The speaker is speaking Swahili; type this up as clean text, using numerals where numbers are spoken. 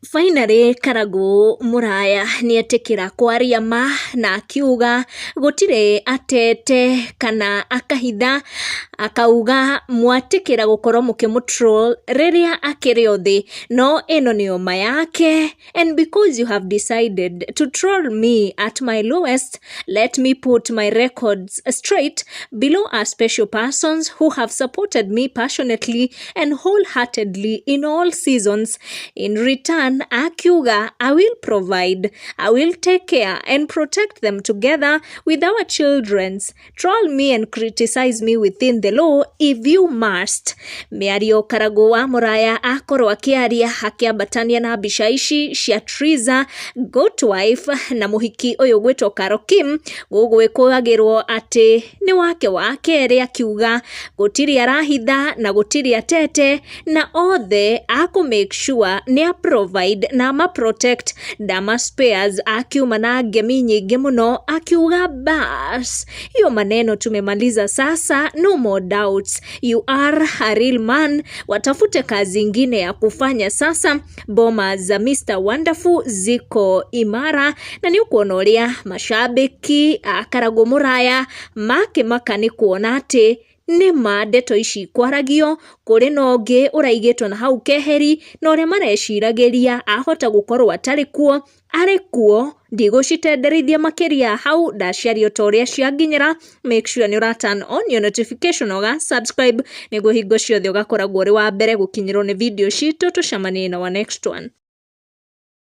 Finally Karagu Muraya nietekira kwaria ma na akiuga gutire atete kana akahitha akauga mwatikira gukorwo mukimutroll riria akiri othi no ino ni oma yake, and because you have decided to troll me at my lowest, let me put my records straight. Below are special persons who have supported me passionately and wholeheartedly in all seasons. In return, akiuga, I will provide, I will take care and protect them together with our children's. Troll me and criticize me within the law if you must. Miario Karagu wa Muraya akorwo akiaria akiambatania na mbica ici cia Triza, goat wife na muhiki uyu gwitwo Karo Kim gugwikagirwo ati ni wake wa keri, akiuga gutiri arahitha na gutiri atete na othe aku make sure ni a provide na ma protect Dama Spares, akiuma na ngemi nyingi muno akiuga bas hiyo maneno tumemaliza sasa, no more doubts, you are a real man, watafute kazi ingine ya kufanya sasa, boma za Mr. Wonderful ziko imara na ni ukuona uria mashabiki a Karagu Muraya makimaka ni kuona ati ni ma ndeto ici kwaragio kuri na ungi uraigitwo na hau keheri na uria mareciragiria ahota gukorwo atari kuo ari kuo ndigũcitenderithia makiria hau ndaciario ta uria cianginyira. Make sure ni ura turn on your notification oga subscribe niguo hingo ciothe ugakoragwo uri wa mbere gukinyirwo ni video citu. Tucemanie na wa next one.